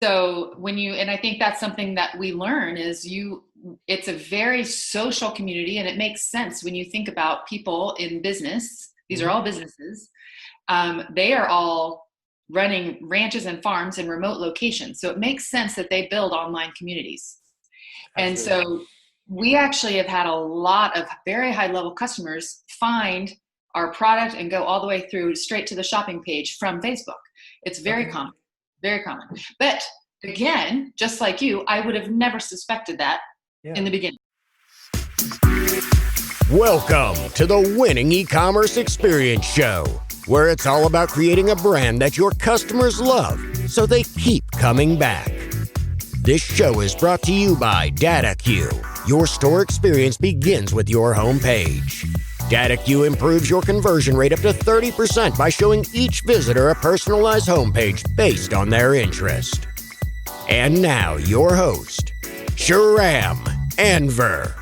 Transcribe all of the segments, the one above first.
So and I think that's something that we learn it's a very social community, and it makes sense when you think about people in business. These are Mhm. all businesses. They are all running ranches and farms in remote locations. So it makes sense that they build online communities. And Absolutely. so we actually have had a lot of very high level customers find our product and go all the way through straight to the shopping page from Facebook. It's very Okay. common, very common. But again, just like you, I would have never suspected that in Yeah. the beginning. Welcome to the Winning E-commerce Experience Show, where it's all about creating a brand that your customers love so they keep coming back. This show is brought to you by DataQ. Your store experience begins with your homepage. DataQ improves your conversion rate up to 30% by showing each visitor a personalized homepage based on their interest. And now, your host, Shahram Anver.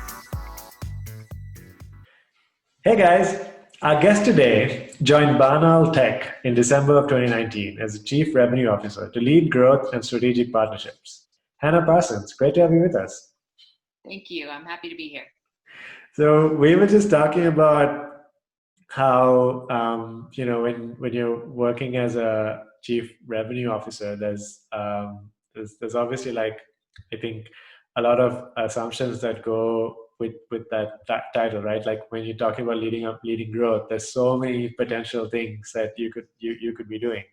Hey guys, our guest today joined Barnal Tech in December of 2019 as the Chief Revenue Officer to lead growth and strategic partnerships. Hannah Parsons, great to have you with us. Thank you. I'm happy to be here. So we were just talking about how when you're working as a Chief Revenue Officer, there's obviously, like, I think, a lot of assumptions that go with that title, right? Like when you're talking about leading growth, there's so many potential things that you could be doing.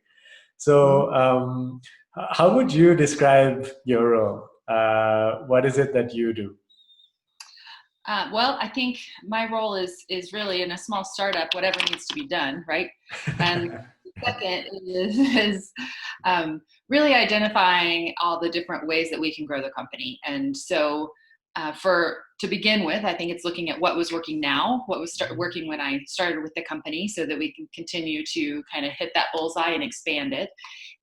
So how would you describe your role? What is it that you do? Well, I think my role is really, in a small startup, whatever needs to be done, right? And second is really identifying all the different ways that we can grow the company. And so to begin with, I think it's looking at what was working now, what was working when I started with the company, so that we can continue to kind of hit that bullseye and expand it.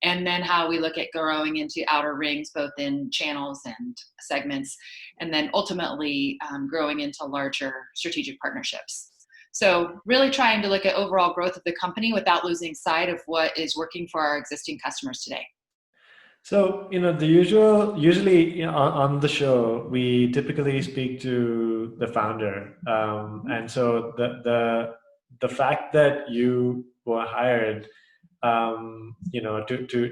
And then how we look at growing into outer rings, both in channels and segments, and then ultimately growing into larger strategic partnerships. So really trying to look at overall growth of the company without losing sight of what is working for our existing customers today. So, usually, on the show, we typically speak to the founder. And so the fact that you were hired, to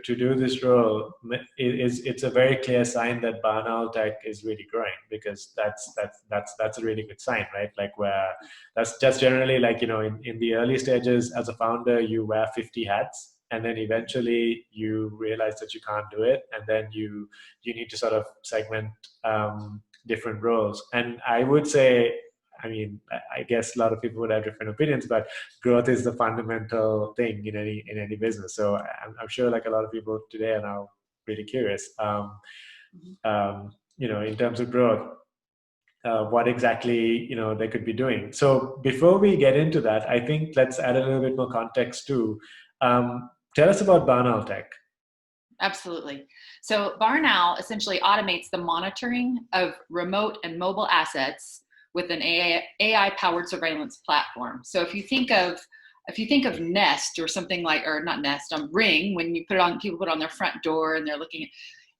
do this role it's a very clear sign that Barnal Tech is really growing, because that's a really good sign, right? Like, where that's just generally, like, in the early stages as a founder, you wear 50 hats, and then eventually you realize that you can't do it, and then you need to sort of segment different roles. And I would say, I mean, I guess a lot of people would have different opinions, but growth is the fundamental thing in any business. So I'm sure, like, a lot of people today are now really curious, in terms of growth, what exactly they could be doing. So before we get into that, I think let's add a little bit more context too. Tell us about Barnal Tech. Absolutely. So Barnal essentially automates the monitoring of remote and mobile assets with an AI-powered surveillance platform. So if you think of Nest or something like, or not Nest, Ring, when you put it on, people put it on their front door and they're looking at,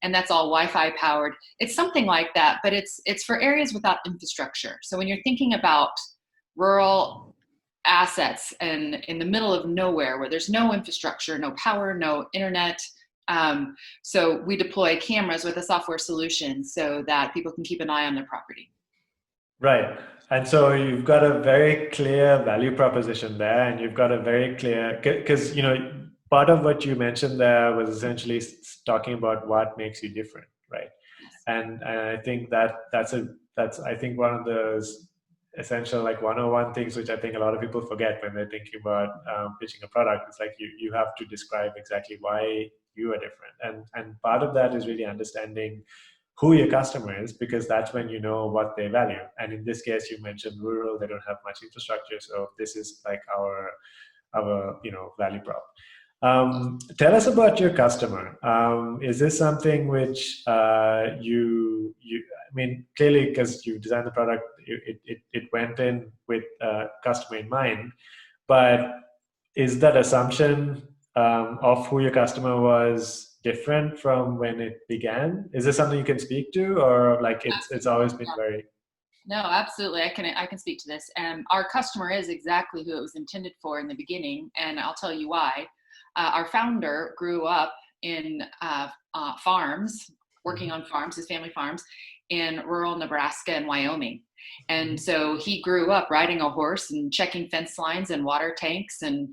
and that's all Wi-Fi powered. It's something like that, but it's for areas without infrastructure. So when you're thinking about rural assets and in the middle of nowhere where there's no infrastructure, no power, no internet, so we deploy cameras with a software solution so that people can keep an eye on their property. Right. And so you've got a very clear value proposition there, and you've got a very clear, because, part of what you mentioned there was essentially talking about what makes you different, right? Yes. And I think that's I think one of those essential, like, 101 things which I think a lot of people forget when they're thinking about pitching a product. It's like you have to describe exactly why you are different, and part of that is really understanding who your customer is, because that's when you know what they value. And in this case, you mentioned rural; they don't have much infrastructure, so this is like our value prop. Tell us about your customer. Is this something which I mean, clearly, because you designed the product, it went in with customer in mind, but is that assumption of who your customer was different from when it began? Is this something you can speak to, or like it's always been very? No, absolutely. I can speak to this. Our customer is exactly who it was intended for in the beginning, and I'll tell you why. Our founder grew up in farms, working on farms, his family farms, in rural Nebraska and Wyoming. And so he grew up riding a horse and checking fence lines and water tanks and,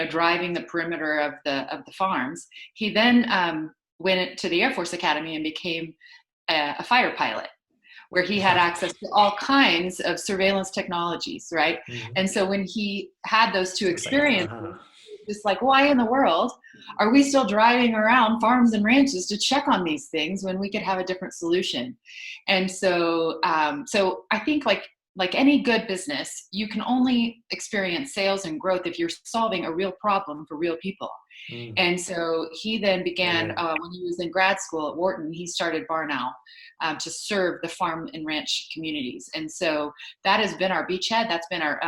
driving the perimeter of the farms. He then went to the Air Force Academy and became a fighter pilot, where he had access to all kinds of surveillance technologies, right? And so when he had those two experiences, just like, why in the world are we still driving around farms and ranches to check on these things when we could have a different solution? And so, so I think like any good business, you can only experience sales and growth if you're solving a real problem for real people. And so he then began, when he was in grad school at Wharton, he started Barnal to serve the farm and ranch communities. And so that has been our beachhead. That's been our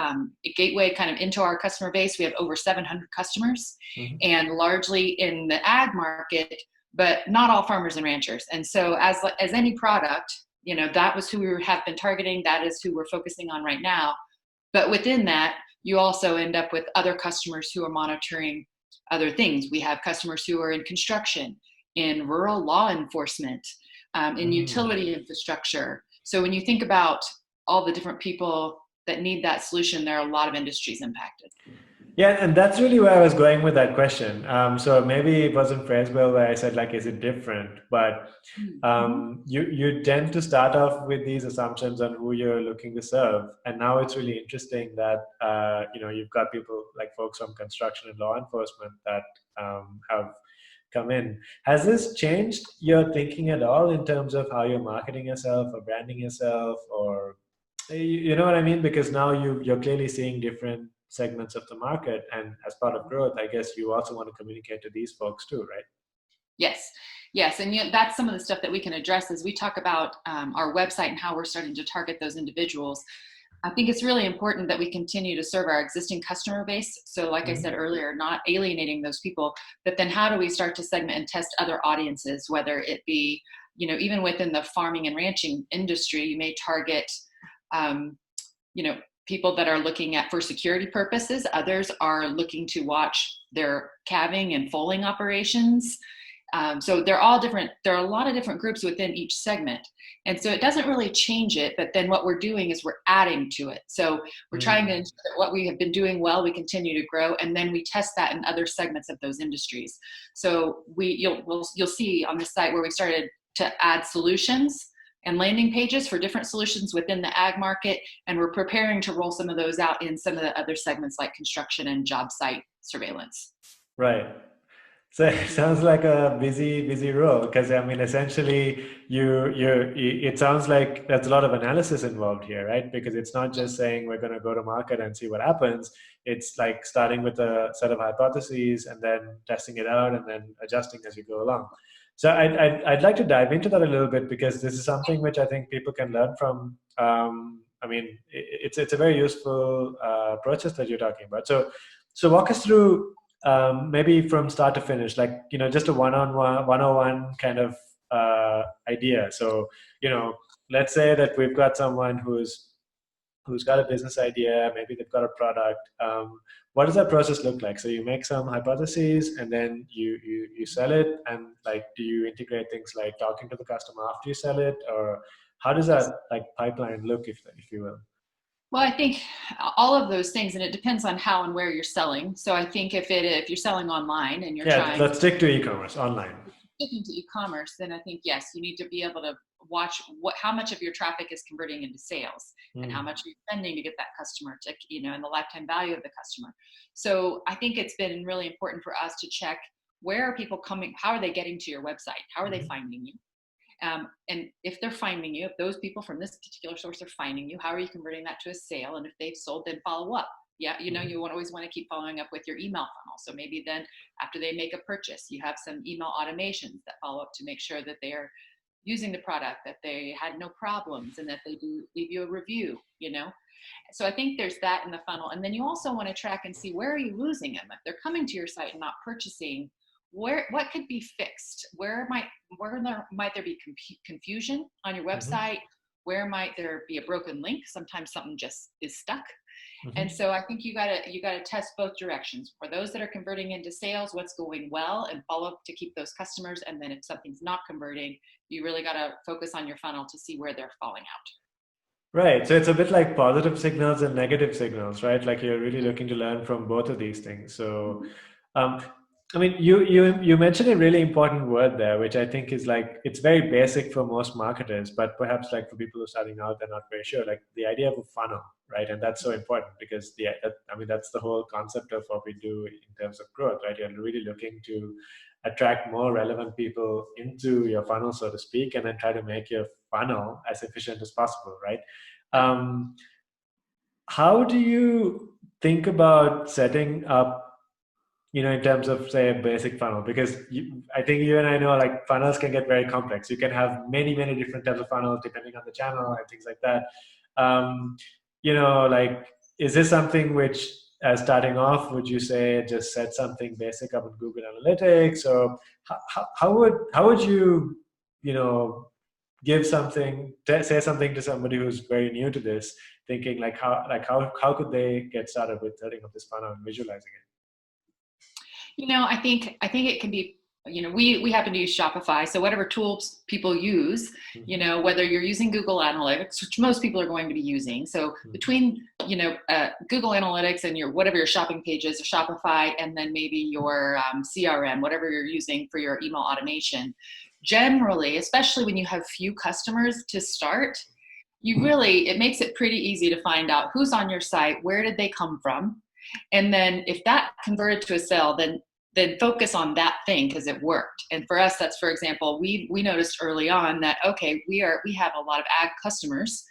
gateway kind of into our customer base. We have over 700 customers, and largely in the ag market, but not all farmers and ranchers. And so as any product, that was who we have been targeting. That is who we're focusing on right now. But within that, you also end up with other customers who are monitoring other things. We have customers who are in construction, in rural law enforcement, in utility infrastructure. So when you think about all the different people that need that solution, there are a lot of industries impacted. Yeah, and that's really where I was going with that question. So maybe it wasn't phrased well where I said, like, is it different? But you tend to start off with these assumptions on who you're looking to serve. And now it's really interesting that, you've got people like folks from construction and law enforcement that have come in. Has this changed your thinking at all in terms of how you're marketing yourself or branding yourself, or you know what I mean? Because now you're clearly seeing different segments of the market, and as part of growth, I guess you also want to communicate to these folks too, right? Yes, and that's some of the stuff that we can address as we talk about our website and how we're starting to target those individuals. I think it's really important that we continue to serve our existing customer base. So like I said earlier, not alienating those people, but then how do we start to segment and test other audiences, whether it be, even within the farming and ranching industry, you may target, people that are looking at for security purposes. Others are looking to watch their calving and foaling operations. So they're all different. There are a lot of different groups within each segment. And so it doesn't really change it, but then what we're doing is we're adding to it. So we're trying to ensure that what we have been doing well, we continue to grow, and then we test that in other segments of those industries. So you'll see on the site where we started to add solutions and landing pages for different solutions within the ag market, and we're preparing to roll some of those out in some of the other segments like construction and job site surveillance. Right. So it sounds like a busy role, because I mean, essentially, it sounds like there's a lot of analysis involved here, right? Because it's not just saying we're going to go to market and see what happens. It's like starting with a set of hypotheses and then testing it out and then adjusting as you go along. So I'd like to dive into that a little bit, because this is something which I think people can learn from. I mean, it's a very useful process that you're talking about. So walk us through maybe from start to finish, like, just a one-on-one kind of idea. So, let's say that we've got someone who's got a business idea, maybe they've got a product. What does that process look like? So you make some hypotheses and then you sell it, and like, do you integrate things like talking to the customer after you sell it, or how does that like pipeline look, if you will? Well, I think all of those things, and it depends on how and where you're selling. So I think if you're selling online and you're let's stick to e-commerce online. Sticking to e-commerce, then I think yes, you need to be able to watch how much of your traffic is converting into sales, and how much you're spending to get that customer to, and the lifetime value of the customer. So I think it's been really important for us to check, where are people coming? How are they getting to your website? How are they finding you? And if they're finding you, if those people from this particular source are finding you, how are you converting that to a sale? And if they've sold, then follow up. Yeah, you always want to keep following up with your email funnel. So maybe then after they make a purchase, you have some email automations that follow up to make sure that they are using the product, that they had no problems, and that they do leave you a review, So I think there's that in the funnel. And then you also want to track and see, where are you losing them? If they're coming to your site and not purchasing, what could be fixed? Where might there be confusion on your website? Where might there be a broken link? Sometimes something just is stuck. And so I think you gotta test both directions. For those that are converting into sales, what's going well, and follow up to keep those customers. And then if something's not converting, you really gotta focus on your funnel to see where they're falling out. Right. So it's a bit like positive signals and negative signals, right? Like you're really looking to learn from both of these things. So, I mean, you mentioned a really important word there, which I think is like, it's very basic for most marketers, but perhaps like for people who are starting out, they're not very sure, like the idea of a funnel, right? And that's so important because that's the whole concept of what we do in terms of growth, right? You're really looking to attract more relevant people into your funnel, so to speak, and then try to make your funnel as efficient as possible, right? How do you think about setting up, in terms of, say, a basic funnel? Because I think you and I know, like, funnels can get very complex. You can have many, many different types of funnels depending on the channel and things like that. Like, is this something which, as starting off, would you say just set something basic up in Google Analytics, or how would you, give something, say something to somebody who's very new to this, thinking like how could they get started with setting up this funnel and visualizing it? I think it can be, we happen to use Shopify. So whatever tools people use, whether you're using Google Analytics, which most people are going to be using. So between, Google Analytics and whatever your shopping page is, or Shopify, and then maybe your CRM, whatever you're using for your email automation, generally, especially when you have few customers to start, it makes it pretty easy to find out who's on your site, where did they come from. And then if that converted to a sale, then focus on that thing because it worked. And for us, that's, for example, we noticed early on that, okay, we have a lot of ag customers,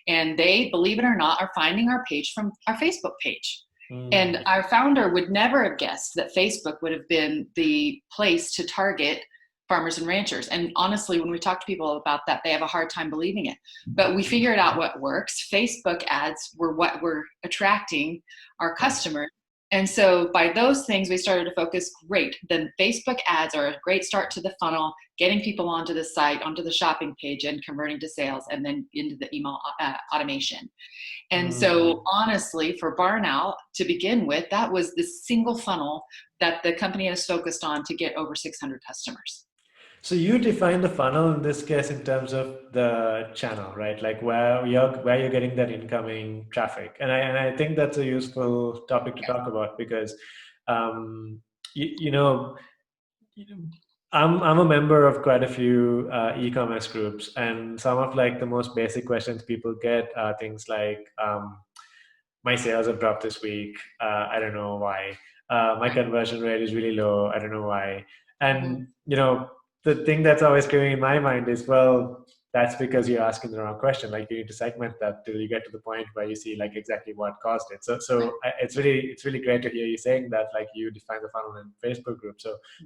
and they, believe it or not, are finding our page from our Facebook page. And our founder would never have guessed that Facebook would have been the place to target farmers and ranchers. And honestly, when we talk to people about that, they have a hard time believing it. But we figured out what works. Facebook ads were what were attracting our customers. And so by those things, we started to focus. Great. Then Facebook ads are a great start to the funnel, getting people onto the site, onto the shopping page, and converting to sales, and then into the email automation. And so honestly, for Barnal, to begin with, that was the single funnel that the company has focused on to get over 600 customers. So you define the funnel in this case in terms of the channel, right? Like where you're getting that incoming traffic, and I think that's a useful topic to talk about because, I'm a member of quite a few e-commerce groups, and some of like the most basic questions people get are things like, my sales have dropped this week. I don't know why. My conversion rate is really low. I don't know why. And the thing that's always going in my mind is, well, that's because you're asking the wrong question. Like you need to segment that till you get to the point where you see like exactly what caused it. So it's really great to hear you saying that, like you define the funnel in Facebook group.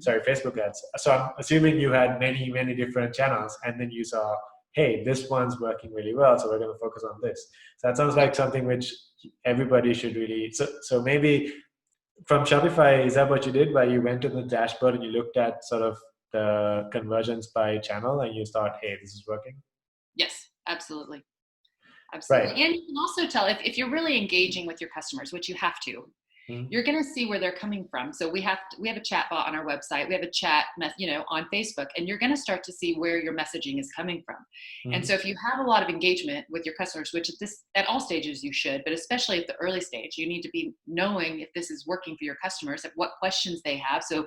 Facebook ads. So I'm assuming you had many, many different channels, and then you saw, hey, this one's working really well, so we're going to focus on this. So that sounds like something which everybody should really. So maybe from Shopify, is that what you did, where you went to the dashboard and you looked at sort of the conversions by channel and you thought, hey, this is working? Yes, absolutely. Right. And you can also tell if you're really engaging with your customers, which you have to, you're going to see where they're coming from. So we have a chat bot on our website. We have a chat, on Facebook, and you're going to start to see where your messaging is coming from. And so if you have a lot of engagement with your customers, which at all stages you should, but especially at the early stage, you need to be knowing if this is working for your customers, what questions they have. So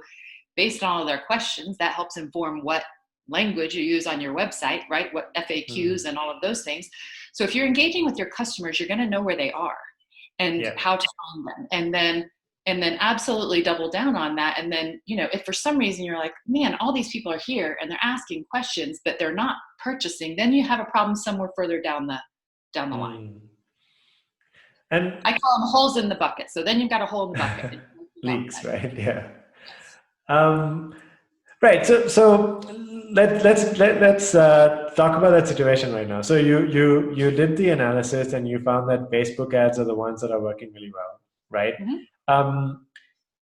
based on all of their questions, that helps inform what language you use on your website, right? What FAQs and all of those things. So if you're engaging with your customers, you're going to know where they are and how to find them. And then absolutely double down on that. And then, if for some reason you're like, man, all these people are here and they're asking questions, but they're not purchasing, then you have a problem somewhere further down the line. And I call them holes in the bucket. So then you've got a hole in the bucket. Leaks, right? Yeah. Right. So let's talk about that situation right now. So you did the analysis and you found that Facebook ads are the ones that are working really well, right?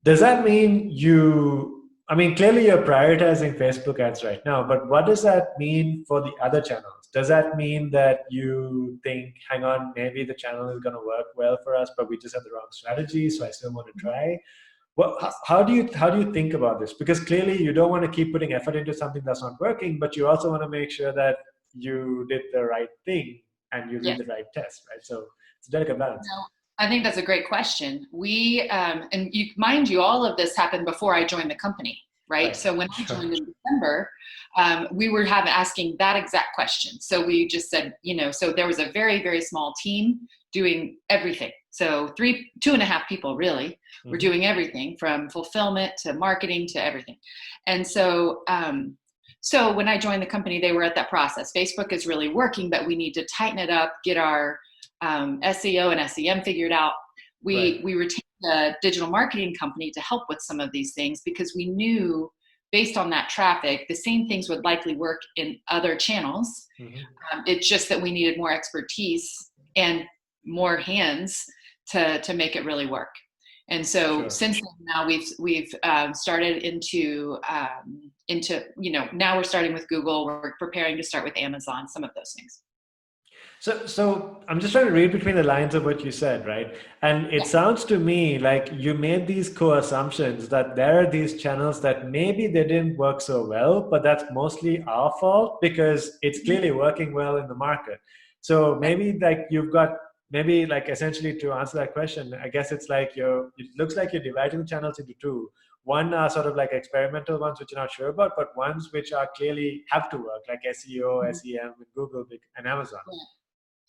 Does that mean you I mean, clearly you're prioritizing Facebook ads right now, but what does that mean for the other channels? Does that mean that you think, hang on, maybe the channel is going to work well for us, but we just have the wrong strategy, so I still want to try? Well, Yes. how do you think about this? Because clearly you don't want to keep putting effort into something that's not working, but you also want to make sure that you did the right thing and you did Yes. the right test, right? So it's a delicate balance. No, I think that's a great question. And mind you, all of this happened before I joined the company, right? So when I joined in December, we were asking that exact question. So we just said, so there was a very, very small team doing everything. So 2.5 people really were doing everything from fulfillment to marketing to everything. And so, so when I joined the company, they were at that process. Facebook is really working, but we need to tighten it up, get our SEO and SEM figured out. We retained a digital marketing company to help with some of these things because we knew based on that traffic, the same things would likely work in other channels. It's just that we needed more expertise and more hands to make it really work. And so since then, now we've started into now we're starting with Google. We're preparing to start with Amazon, some of those things. So I'm just trying to read between the lines of what you said, right? And it sounds to me like you made these co-assumptions that there are these channels that maybe they didn't work so well, but that's mostly our fault because it's clearly working well in the market. So maybe like you've got, maybe like essentially to answer that question, I guess it's like it looks like you're dividing the channels into two. One are sort of like experimental ones which you're not sure about, but ones which are clearly have to work, like SEO, SEM, with Google and Amazon.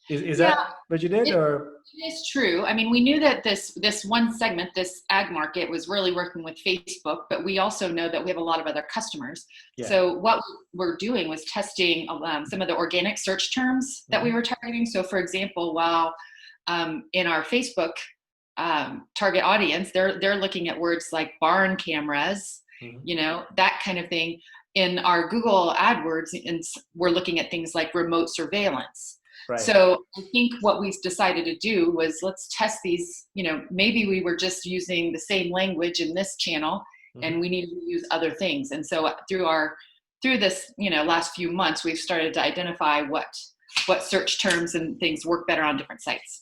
Is that what you did, or? It is true. I mean, we knew that this one segment, this ag market, was really working with Facebook, but we also know that we have a lot of other customers. So what we're doing was testing some of the organic search terms that we were targeting. So for example, while in our Facebook target audience, they're looking at words like barn cameras, that kind of thing. In our Google AdWords, we're looking at things like remote surveillance. So I think what we decided to do was let's test these, maybe we were just using the same language in this channel and we needed to use other things. And so through this, last few months, we've started to identify what search terms and things work better on different sites.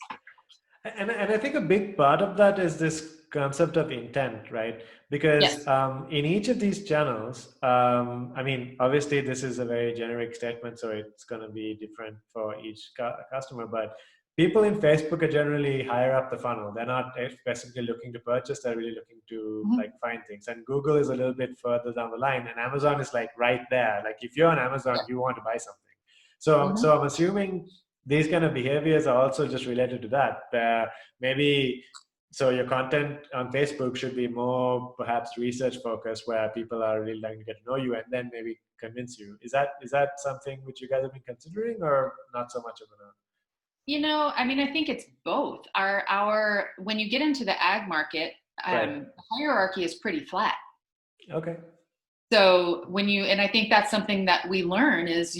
And I think a big part of that is this concept of intent, right? Because in each of these channels, I mean, obviously this is a very generic statement, so it's going to be different for each customer, but people in Facebook are generally higher up the funnel. They're not specifically looking to purchase, they're really looking to like find things. And Google is a little bit further down the line, and Amazon is like right there. Like if you're on Amazon, you want to buy something. So I'm assuming these kind of behaviors are also just related to that. Maybe so your content on Facebook should be more perhaps research focused, where people are really like to get to know you and then maybe convince you. Is that something which you guys have been considering, or not so much of a? I mean, I think it's both. Our when you get into the ag market, the hierarchy is pretty flat. Okay. So and I think that's something that we learn is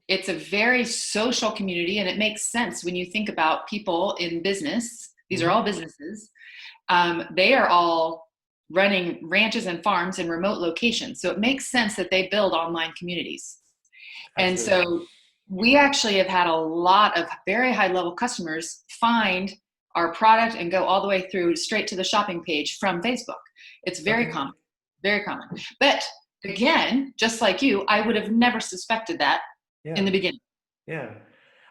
it's a very social community, and it makes sense when you think about people in business. These are all businesses. They are all running ranches and farms in remote locations. So it makes sense that they build online communities. Absolutely. And so we actually have had a lot of very high level customers find our product and go all the way through straight to the shopping page from Facebook. It's very common, very common. But again, just like you, I would have never suspected that in the beginning. Yeah.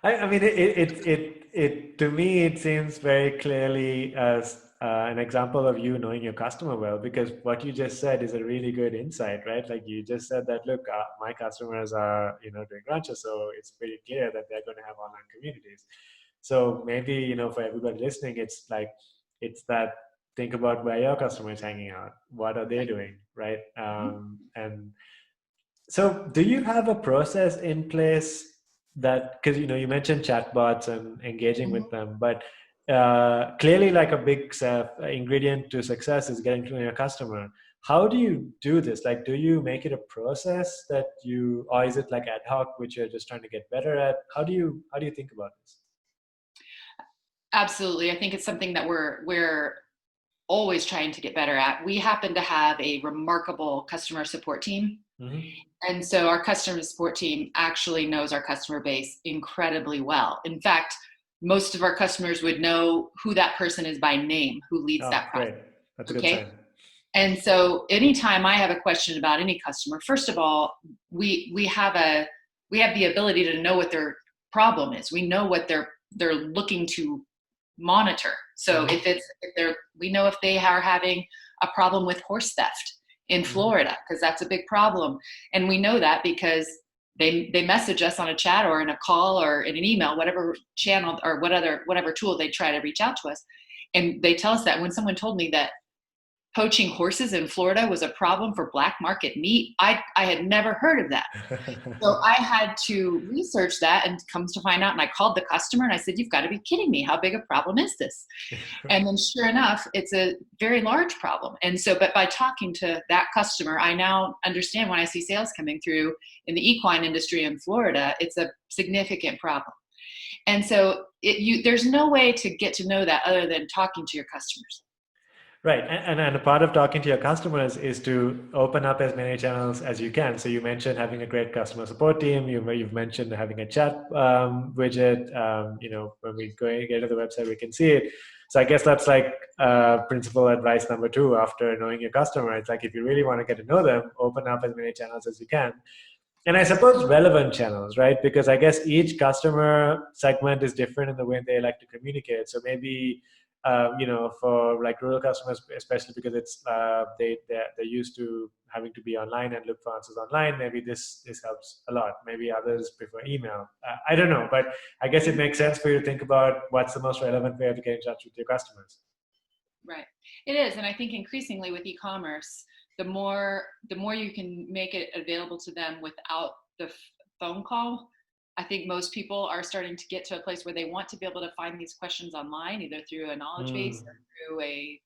I mean, it to me, it seems very clearly as an example of you knowing your customer well, because what you just said is a really good insight, right? Like you just said that, look, my customers are, doing ranches, so it's pretty clear that they're going to have online communities. So maybe, for everybody listening, it's that think about where your customer is hanging out. What are they doing, right? And so do you have a process in place that, because you mentioned chatbots and engaging with them, but clearly like a big ingredient to success is getting to know your customer. How do you do this? Like, do you make it a process or is it like ad hoc, which you're just trying to get better at? How do you think about this? Absolutely. I think it's something that we're always trying to get better at. We happen to have a remarkable customer support team. Mm-hmm. And so our customer support team actually knows our customer base incredibly well. In fact, most of our customers would know who that person is by name, who leads that process. Great. That's a good sign. And so anytime I have a question about any customer, first of all, we have the ability to know what their problem is. We know what they're looking to monitor. So we know if they are having a problem with horse theft in Florida, because that's a big problem. And we know that because they message us on a chat or in a call or in an email, whatever channel or whatever tool they try to reach out to us. And they tell us that. When someone told me that poaching horses in Florida was a problem for black market meat, I had never heard of that. So I had to research that and comes to find out, and I called the customer and I said, you've got to be kidding me. How big a problem is this? And then sure enough, it's a very large problem. And so, but by talking to that customer, I now understand when I see sales coming through in the equine industry in Florida, it's a significant problem. And so there's no way to get to know that other than talking to your customers. Right. And a part of talking to your customers is to open up as many channels as you can. So you mentioned having a great customer support team. You've mentioned having a chat widget. When we get to the website, we can see it. So I guess that's like principal advice number 2 after knowing your customer. It's like, if you really want to get to know them, open up as many channels as you can. And I suppose relevant channels, right? Because I guess each customer segment is different in the way they like to communicate. So maybe for like rural customers, especially because it's they're used to having to be online and look for answers online. Maybe this helps a lot. Maybe others prefer email. I don't know, but I guess it makes sense for you to think about what's the most relevant way to get in touch with your customers. Right, it is, and I think increasingly with e-commerce, the more you can make it available to them without the phone call. I think most people are starting to get to a place where they want to be able to find these questions online, either through a knowledge base or through a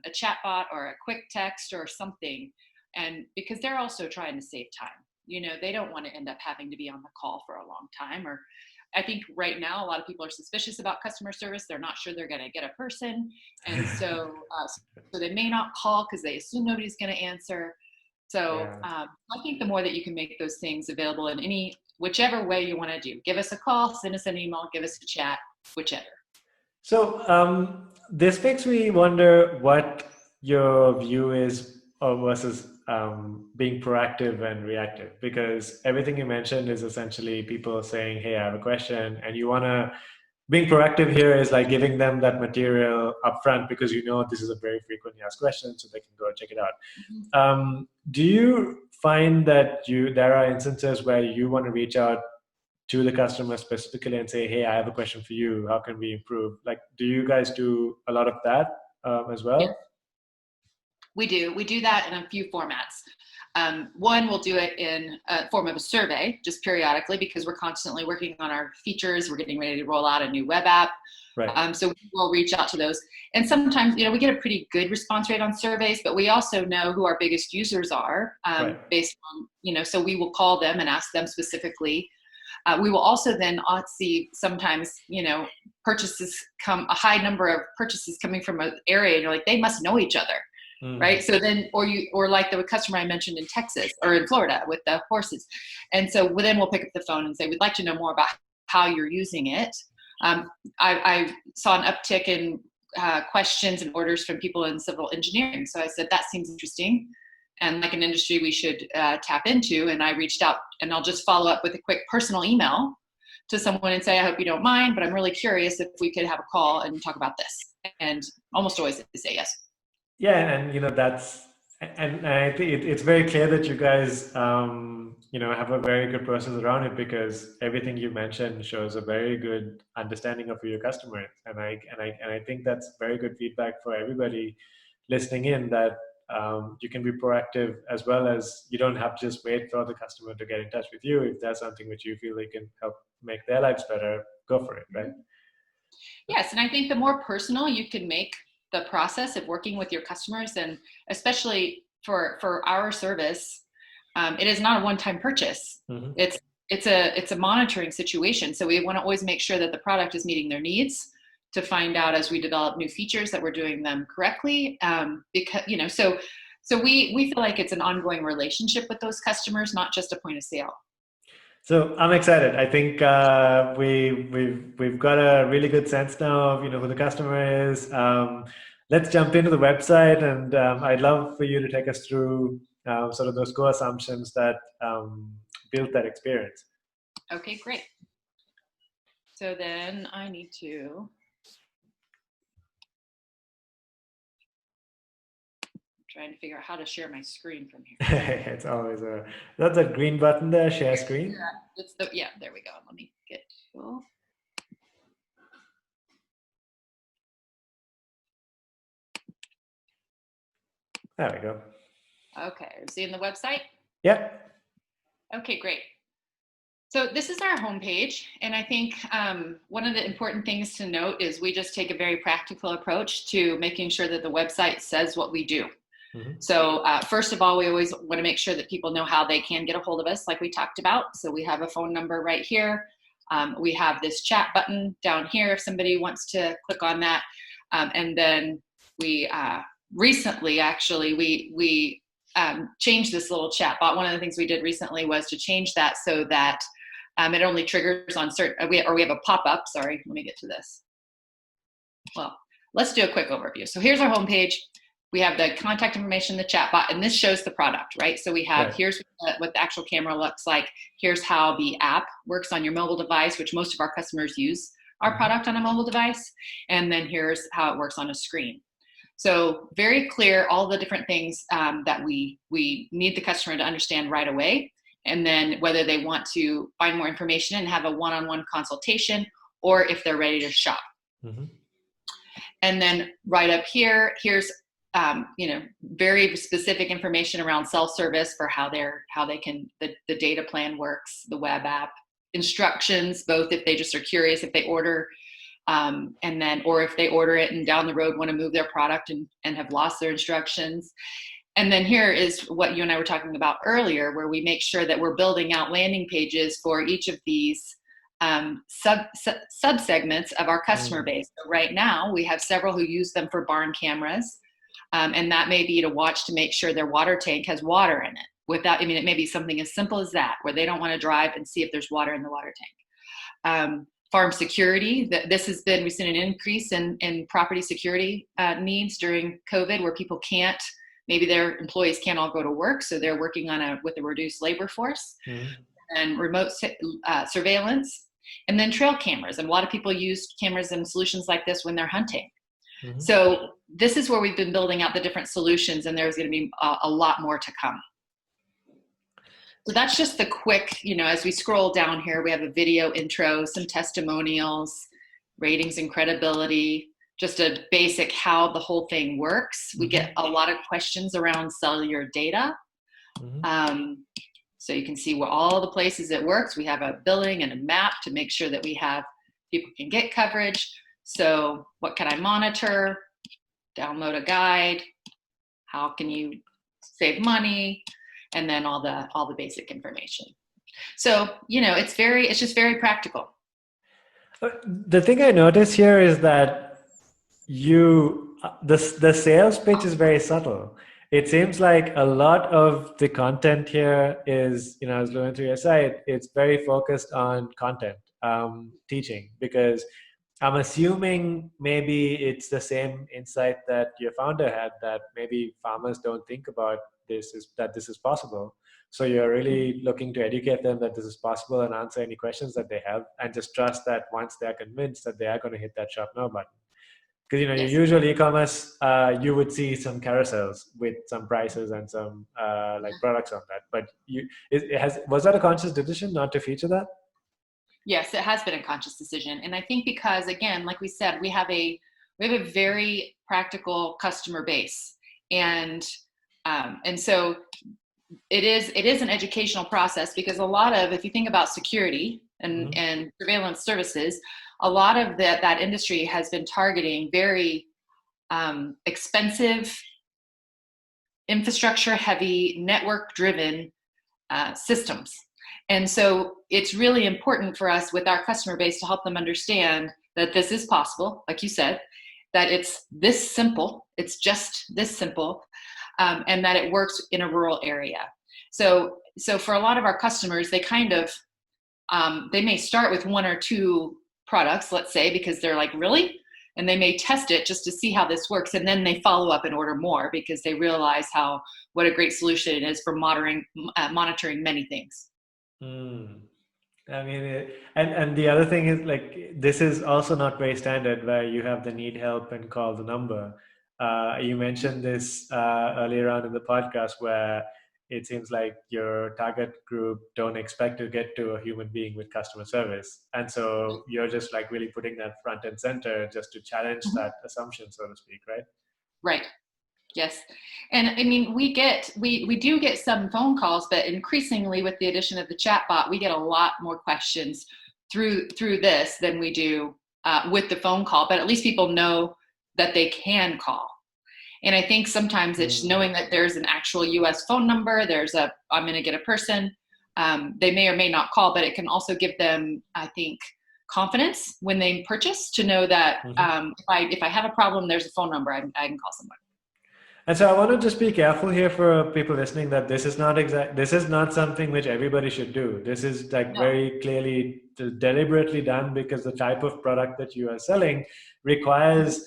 chatbot or a quick text or something. And because they're also trying to save time, they don't want to end up having to be on the call for a long time. Or I think right now, a lot of people are suspicious about customer service. They're not sure they're going to get a person. And so they may not call because they assume nobody's going to answer. So I think the more that you can make those things available in whichever way you want to do, give us a call, send us an email, give us a chat, whichever. So this makes me wonder what your view is versus being proactive and reactive, because everything you mentioned is essentially people saying, hey, I have a question, and being proactive here is like giving them that material upfront because this is a very frequently asked question, so they can go check it out. Mm-hmm. Do you find that there are instances where you want to reach out to the customer specifically and say, hey, I have a question for you. How can we improve? Like, do you guys do a lot of that as well? Yeah. We do. We do that in a few formats. One, we'll do it in a form of a survey, just periodically, because we're constantly working on our features. We're getting ready to roll out a new web app. Right. So we'll reach out to those. And sometimes, we get a pretty good response rate on surveys, but we also know who our biggest users are based on, so we will call them and ask them specifically. We will also then see sometimes, purchases a high number of purchases coming from an area, and you're like, they must know each other. Right. So then, or like the customer I mentioned in Texas or in Florida with the horses. And so then we'll pick up the phone and say, we'd like to know more about how you're using it. I saw an uptick in questions and orders from people in civil engineering. So I said, that seems interesting. And like an industry we should tap into. And I reached out, and I'll just follow up with a quick personal email to someone and say, I hope you don't mind, but I'm really curious if we could have a call and talk about this. And almost always they say yes. Yeah, and and I think it's very clear that you guys have a very good process around it, because everything you mentioned shows a very good understanding of who your customer is, and I think that's very good feedback for everybody listening in, that you can be proactive as well as you don't have to just wait for the customer to get in touch with you. If there's something which you feel they can help make their lives better, go for it, right? Yes, and I think the more personal you can make the process of working with your customers, and especially for our service, it is not a one-time purchase. Mm-hmm. It's a monitoring situation. So we want to always make sure that the product is meeting their needs to find out as we develop new features that we're doing them correctly. Because, so we feel like it's an ongoing relationship with those customers, not just a point of sale. So I'm excited. I think we've got a really good sense now of who the customer is. Let's jump into the website, and I'd love for you to take us through sort of those core assumptions that built that experience. Okay, great. So then I need to trying to figure out how to share my screen from here. It's always that's a green button there, share screen. Yeah, there we go. Let me get to. There we go. Okay, seeing the website? Yep. Okay, great. So this is our homepage, and I think one of the important things to note is we just take a very practical approach to making sure that the website says what we do. Mm-hmm. So first of all, we always want to make sure that people know how they can get a hold of us, like we talked about. So we have a phone number right here. We have this chat button down here if somebody wants to click on that. And then we recently, actually, we changed this little chat bot. One of the things we did recently was to change that so that it only triggers on certain, we have a pop-up. Sorry, let me get to this. Well, let's do a quick overview. So here's our homepage. We have the contact information, the chat bot, and this shows the product, right? So we have, here's what the actual camera looks like. Here's how the app works on your mobile device, which most of our customers use our product on a mobile device. And then here's how it works on a screen. So very clear, all the different things that we need the customer to understand right away. And then whether they want to find more information and have a one-on-one consultation, or if they're ready to shop. Mm-hmm. And then right up here, here's very specific information around self-service for how they can, the data plan works, the web app, instructions, both if they just are curious, if they order, and then, or if they order it and down the road want to move their product and have lost their instructions. And then here is what you and I were talking about earlier, where we make sure that we're building out landing pages for each of these sub-segments of our customer base. So right now, we have several who use them for barn cameras. And that may be to watch to make sure their water tank has water in it. It may be something as simple as that, where they don't want to drive and see if there's water in the water tank. Farm security, we've seen an increase in property security needs during COVID, where people maybe their employees can't all go to work, so they're working with a reduced labor force. Mm-hmm. And remote surveillance, and then trail cameras. And a lot of people use cameras and solutions like this when they're hunting. Mm-hmm. So this is where we've been building out the different solutions, and there's going to be a lot more to come. So that's just the quick, as we scroll down here, we have a video intro, some testimonials, ratings and credibility, just a basic how the whole thing works. We get a lot of questions around cellular data. Mm-hmm. So you can see where all the places it works. We have a billing and a map to make sure that people can get coverage. So what can I monitor? Download a guide. How can you save money? And then all the basic information. So, it's just very practical. The thing I notice here is that the sales pitch is very subtle. It seems like a lot of the content here is, I was going through your site, it's very focused on content, teaching, because I'm assuming maybe it's the same insight that your founder had, that maybe farmers don't think about this is possible. So you're really looking to educate them that this is possible and answer any questions that they have, and just trust that once they're convinced that they are going to hit that shop now button. Because your usual e-commerce, you would see some carousels with some prices and some products on that. But was that a conscious decision not to feature that? Yes, it has been a conscious decision, and I think because, again, like we said, we have a very practical customer base, and so it is an educational process, because a lot of, if you think about security and surveillance services, a lot of that industry has been targeting very expensive, infrastructure heavy, network driven systems. And so it's really important for us with our customer base to help them understand that this is possible, like you said, that it's this simple, it's just this simple, and that it works in a rural area. So for a lot of our customers, they kind of, they may start with one or two products, let's say, because they're like, really? And they may test it just to see how this works. And then they follow up and order more because they realize what a great solution it is for monitoring many things. I mean, and the other thing is, like, this is also not very standard where you have the need help and call the number. You mentioned this earlier on in the podcast where it seems like your target group don't expect to get to a human being with customer service. And so you're just like really putting that front and center just to challenge that assumption, so to speak, right? Right. Yes. And I mean, we do get some phone calls, but increasingly with the addition of the chatbot, we get a lot more questions through this than we do with the phone call, but at least people know that they can call. And I think sometimes it's knowing that there's an actual US phone number, I'm going to get a person. They may or may not call, but it can also give them, I think, confidence when they purchase to know that if I have a problem, there's a phone number, I can call someone. And so I want to just be careful here for people listening that this is not something which everybody should do. This is very clearly deliberately done because the type of product that you are selling requires,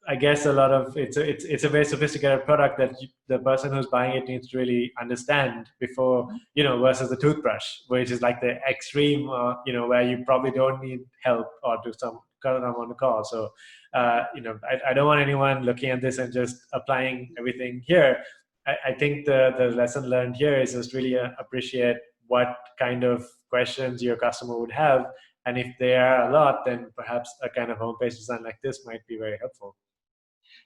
I guess, it's a very sophisticated product that the person who's buying it needs to really understand before, versus a toothbrush, which is like the extreme, where you probably don't need help or do some on the call. So, I don't want anyone looking at this and just applying everything here. I think the lesson learned here is just really appreciate what kind of questions your customer would have. And if there are a lot, then perhaps a kind of homepage design like this might be very helpful.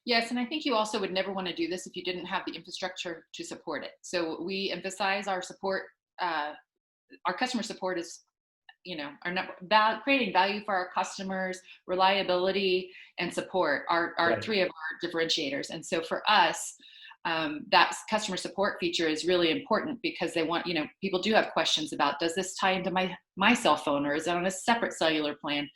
Yes, and I think you also would never want to do this if you didn't have the infrastructure to support it. So we emphasize our support. Our customer support is, creating value for our customers, reliability, and support are right. Three of our differentiators. And so for us, that customer support feature is really important because they want, people do have questions about, does this tie into my cell phone, or is it on a separate cellular plan?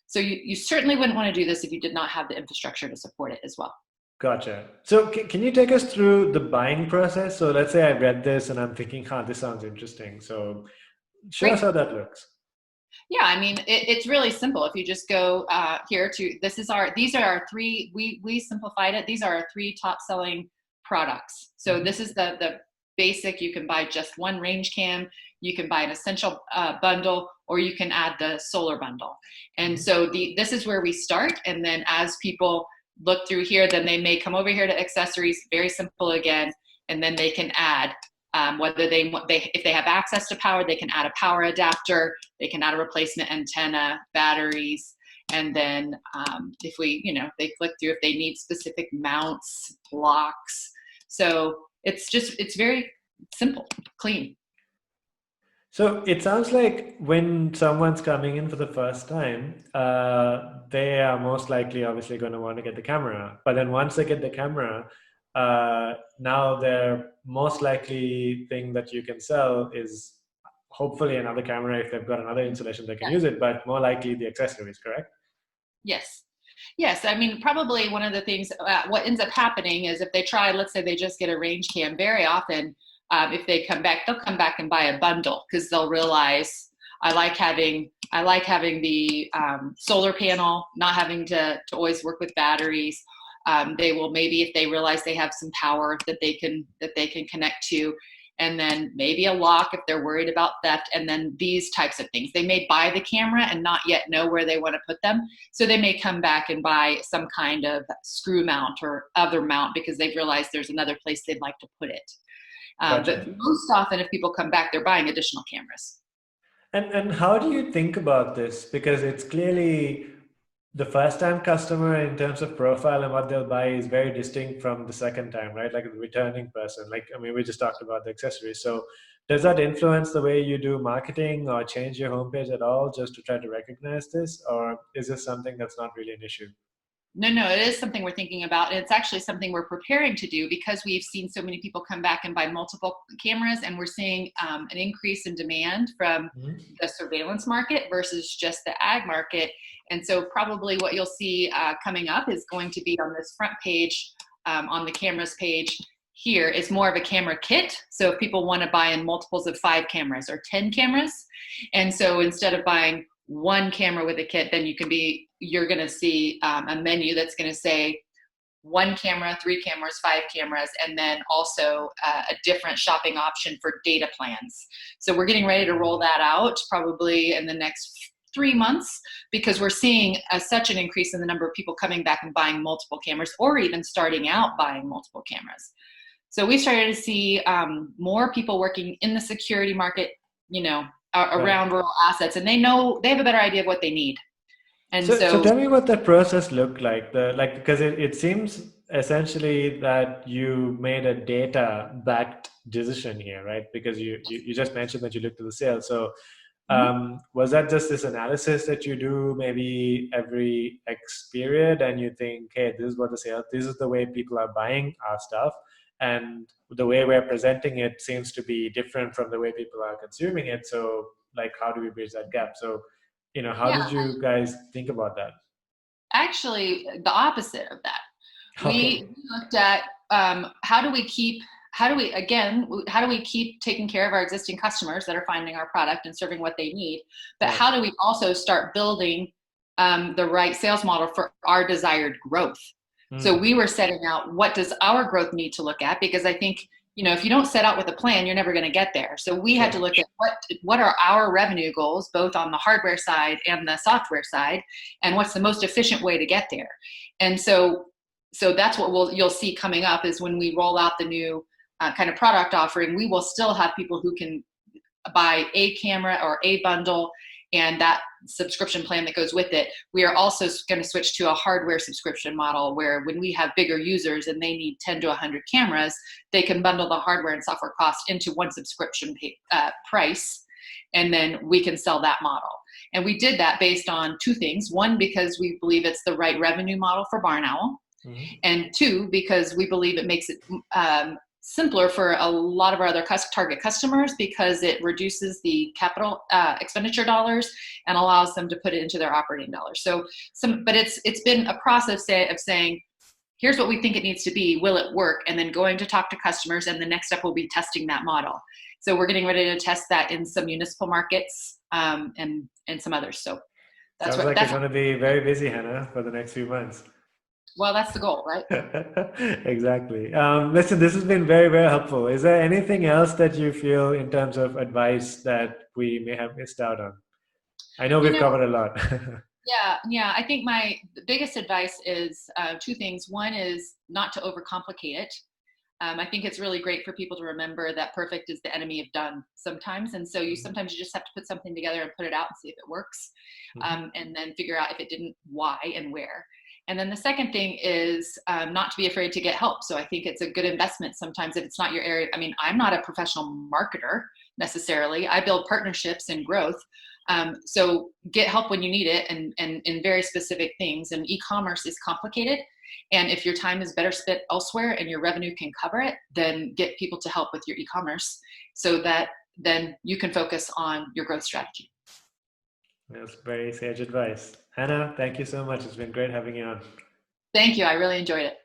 So you certainly wouldn't want to do this if you did not have the infrastructure to support it as well. Gotcha. So can you take us through the buying process? So let's say I read this and I'm thinking, this sounds interesting. So show us how that looks. Yeah, I mean, it's really simple. If you just go here to, these are our three, we simplified it. These are our three top selling products. So this is the basic. You can buy just one range cam, you can buy an essential bundle, or you can add the solar bundle. And so this is where we start. And then as people look through here, then they may come over here to accessories, very simple again, and then they can add whether if they have access to power, they can add a power adapter, they can add a replacement antenna, batteries, and then if they click through if they need specific mounts, locks. So it's very simple, clean. So it sounds like when someone's coming in for the first time, they are most likely obviously going to want to get the camera. But then once they get the camera, now their most likely thing that you can sell is hopefully another camera. If they've got another installation, they can use it, but more likely the accessories, correct? Yes. Yes. I mean, probably one of the things, what ends up happening is if they try, let's say they just get a range cam, very often, if they come back, they'll come back and buy a bundle because they'll realize I like having the solar panel, not having to always work with batteries. They will maybe, if they realize they have some power that they can connect to, and then maybe a lock if they're worried about theft, and then these types of things. They may buy the camera and not yet know where they want to put them, so they may come back and buy some kind of screw mount or other mount because they've realized there's another place they'd like to put it. Gotcha. But most often, if people come back, they're buying additional cameras. And how do you think about this? Because it's clearly the first time customer in terms of profile and what they'll buy is very distinct from the second time, right? Like the returning person. We just talked about the accessories. So does that influence the way you do marketing or change your homepage at all just to try to recognize this? Or is this something that's not really an issue? No, it is something we're thinking about. And it's actually something we're preparing to do because we've seen so many people come back and buy multiple cameras, and we're seeing an increase in demand from the surveillance market versus just the ag market. And so probably what you'll see coming up is going to be on this front page, on the cameras page here, is more of a camera kit. So if people want to buy in multiples of 5 cameras or 10 cameras, and so instead of buying one camera with a kit, then you're going to see a menu that's going to say 1 camera, 3 cameras, 5 cameras, and then also a different shopping option for data plans. So we're getting ready to roll that out probably in the next 3 months, because we're seeing such an increase in the number of people coming back and buying multiple cameras, or even starting out buying multiple cameras. So we started to see more people working in the security market, around rural assets, and they have a better idea of what they need. And so tell me what that process looked like. Because it seems essentially that you made a data-backed decision here, right? Because you just mentioned that you looked at the sales. So was that just this analysis that you do maybe every X period, and you think, hey, this is what the sales, this is the way people are buying our stuff, and the way we're presenting it seems to be different from the way people are consuming it. So how do we bridge that gap? So, how did you guys think about that? Actually, the opposite of that. Okay. We looked at how do we keep taking care of our existing customers that are finding our product and serving what they need, but how do we also start building the right sales model for our desired growth? So we were setting out, what does our growth need to look at? Because I think, if you don't set out with a plan, you're never going to get there. So we had to look at what are our revenue goals, both on the hardware side and the software side, and what's the most efficient way to get there. And so that's what you'll see coming up, is when we roll out the new kind of product offering, we will still have people who can buy a camera or a bundle and that subscription plan that goes with it. We are also going to switch to a hardware subscription model, where when we have bigger users and they need 10 to 100 cameras, they can bundle the hardware and software cost into one subscription price, and then we can sell that model. And we did that based on 2 things. 1, because we believe it's the right revenue model for Barnal, and 2, because we believe it makes it simpler for a lot of our other target customers, because it reduces the capital expenditure dollars and allows them to put it into their operating dollars. But it's been a process of saying, here's what we think it needs to be, will it work? And then going to talk to customers, and the next step will be testing that model. So we're getting ready to test that in some municipal markets and some others. So that's sounds like it's going to be very busy, Hannah, for the next few months. Well, that's the goal, right? Exactly. Listen, this has been very, very helpful. Is there anything else that you feel in terms of advice that we may have missed out on? I know we've covered a lot. Yeah. I think my biggest advice is 2 things. 1 is not to overcomplicate it. I think it's really great for people to remember that perfect is the enemy of done sometimes. And so sometimes you just have to put something together and put it out and see if it works, and then figure out if it didn't, why and where. And then the second thing is not to be afraid to get help. So I think it's a good investment sometimes if it's not your area. I mean, I'm not a professional marketer necessarily. I build partnerships and growth. So get help when you need it, and in very specific things. And e-commerce is complicated. And if your time is better spent elsewhere and your revenue can cover it, then get people to help with your e-commerce, so that then you can focus on your growth strategy. That's very sage advice. Hannah, thank you so much. It's been great having you on. Thank you. I really enjoyed it.